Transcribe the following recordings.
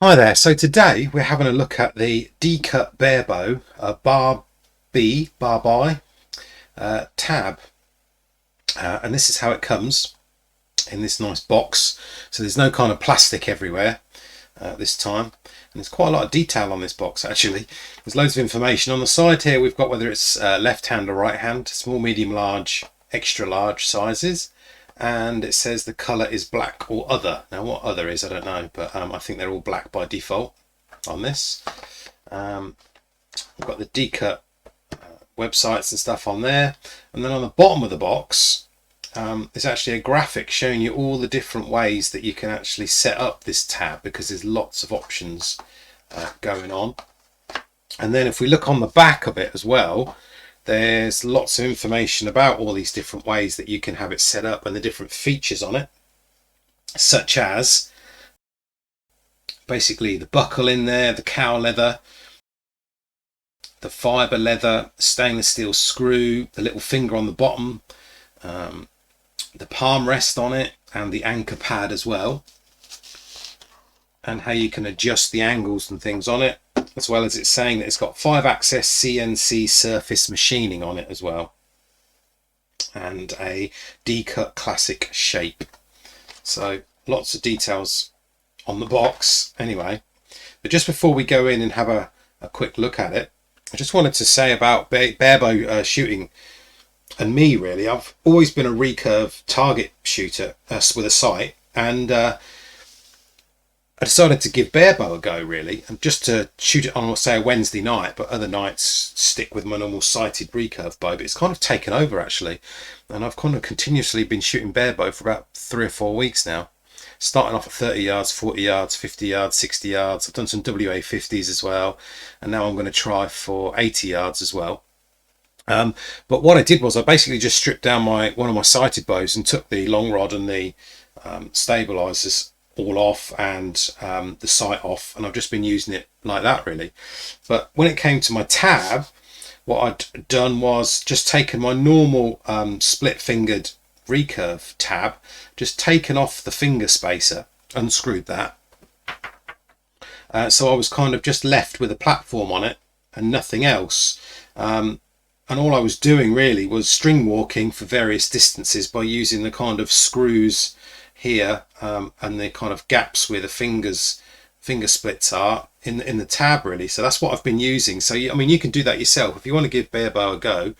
Hi there, so today we're having a look at the Decut Barbi Barbi tab, and this is how it comes in this nice box. So there's no kind of plastic everywhere this time, and there's quite a lot of detail on this box actually. There's loads of information on the side here. We've got whether it's left hand or right hand, small, medium, large, extra large sizes. And it says the colour is black or other. Now what other is I don't know, but I think they're all black by default on this. We've got the Decut websites and stuff on there, and then on the bottom of the box there's actually a graphic showing you all the different ways that you can actually set up this tab, because there's lots of options going on. And then if we look on the back of it as well, there's lots of information about all these different ways that you can have it set up and the different features on it, such as basically the buckle in there, the cow leather, the fibre leather, stainless steel screw, the little finger on the bottom, the palm rest on it, and the anchor pad as well, and how you can adjust the angles and things on it, as well as it's saying that it's got 5-axis CNC surface machining on it as well, and a Decut classic shape. So lots of details on the box anyway. But just before we go in and have a quick look at it, I just wanted to say about barebow shooting and me really. I've always been a recurve target shooter with a sight, and I decided to give barebow a go really, and just to shoot it on, say, a Wednesday night, but other nights stick with my normal sighted recurve bow. But it's kind of taken over actually, and I've kind of continuously been shooting barebow for about 3 or 4 weeks now, starting off at 30 yards, 40 yards, 50 yards, 60 yards. I've done some WA50s as well, and now I'm going to try for 80 yards as well. But what I did was I basically just stripped down one of my sighted bows and took the long rod and the stabilizers all off, and the sight off, and I've just been using it like that really. But when it came to my tab, what I'd done was just taken my normal split fingered recurve tab, just taken off the finger spacer, unscrewed that, so I was kind of just left with a platform on it and nothing else. And all I was doing really was string walking for various distances by using the kind of screws here and the kind of gaps where the finger splits are in the tab really. So that's what I've been using. So I mean, you can do that yourself if you want to give barebow a go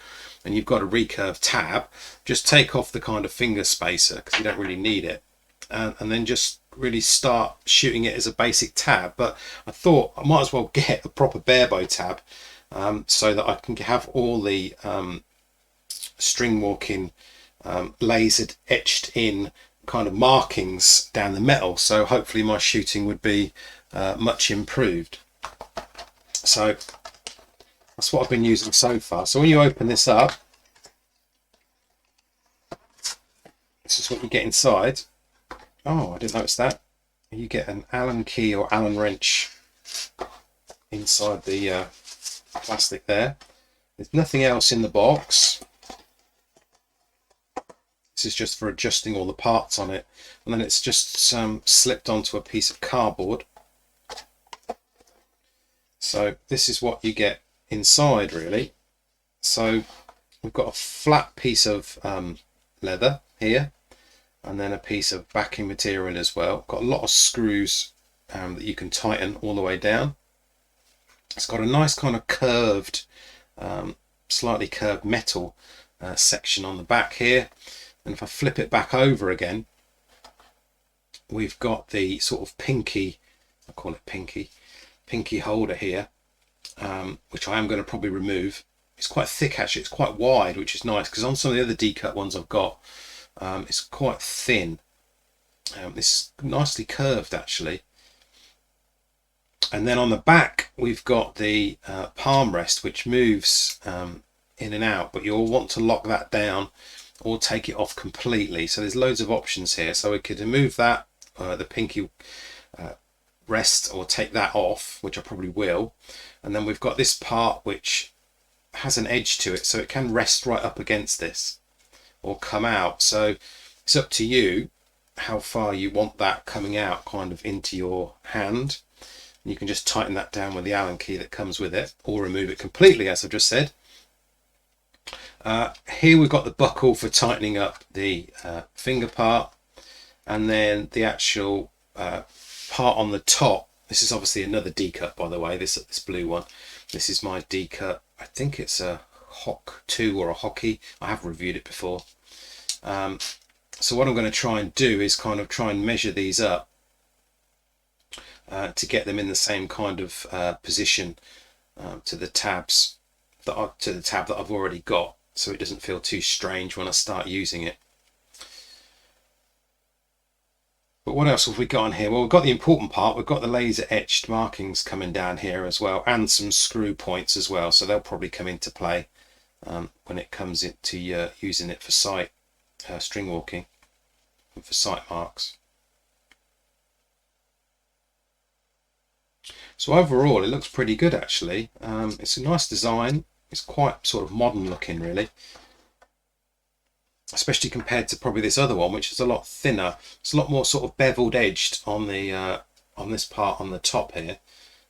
and you've got a recurve tab. Just take off the kind of finger spacer, because you don't really need it, and then just really start shooting it as a basic tab. But I thought I might as well get a proper barebow tab, so that I can have all the string walking lasered etched in kind of markings down the metal, so hopefully my shooting would be much improved. So that's what I've been using so far. So when you open this up, this is what you get inside. Oh, I didn't notice that. You get an Allen key or Allen wrench inside the plastic there. There's nothing else in the box. This is just for adjusting all the parts on it, and then it's just slipped onto a piece of cardboard. So this is what you get inside really. So we've got a flat piece of leather here, and then a piece of backing material as well. Got a lot of screws that you can tighten all the way down. It's got a nice kind of curved, slightly curved metal section on the back here. And if I flip it back over again, we've got the sort of pinky, I call it pinky holder here, which I am going to probably remove. It's quite thick actually, it's quite wide, which is nice, because on some of the other Decut ones I've got, it's quite thin. This is nicely curved actually. And then on the back we've got the palm rest, which moves in and out, but you'll want to lock that down or take it off completely. So there's loads of options here. So we could remove that, the pinky rest, or take that off, which I probably will. And then we've got this part which has an edge to it, so it can rest right up against this or come out. So it's up to you how far you want that coming out kind of into your hand. And you can just tighten that down with the Allen key that comes with it, or remove it completely, as I've just said. Here we've got the buckle for tightening up the finger part, and then the actual part on the top. This is obviously another Decut, by the way, this blue one. This is my Decut, I think it's a Hock 2 or a Hockey. I have reviewed it before. So what I'm going to try and do is kind of try and measure these up to get them in the same kind of position to the tabs to the tab that I've already got, so it doesn't feel too strange when I start using it. But what else have we got on here? Well, we've got the important part. We've got the laser etched markings coming down here as well, and some screw points as well, so they'll probably come into play when it comes into using it for sight string walking and for sight marks. So overall it looks pretty good actually. It's a nice design. It's quite sort of modern looking really, especially compared to probably this other one, which is a lot thinner. It's a lot more sort of beveled edged on the on this part on the top here,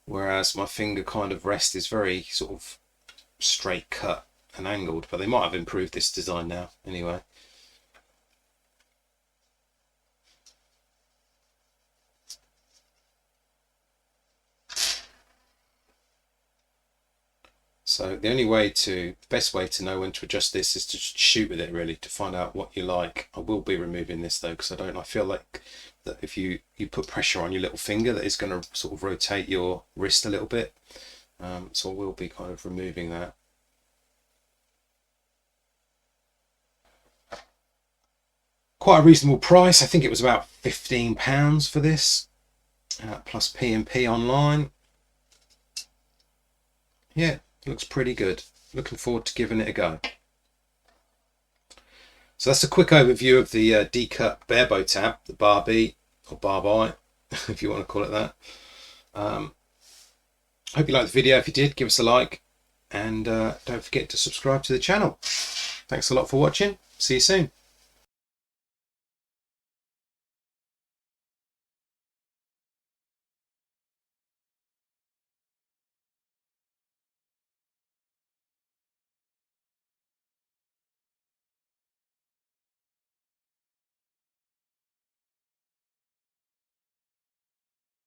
whereas my finger kind of rest is very sort of straight cut and angled. But they might have improved this design now anyway. So the only way to, best way to know when to adjust this is to shoot with it really, to find out what you like. I will be removing this though, because I feel like that if you put pressure on your little finger, that it's going to sort of rotate your wrist a little bit. So I will be kind of removing that. Quite a reasonable price. I think it was about £15 for this, plus P&P online. Yeah. Looks pretty good. Looking forward to giving it a go. So that's a quick overview of the Decut Barebow tab, the Barbie, or Barbi, if you want to call it that. Hope you liked the video. If you did, give us a like, and don't forget to subscribe to the channel. Thanks a lot for watching. See you soon.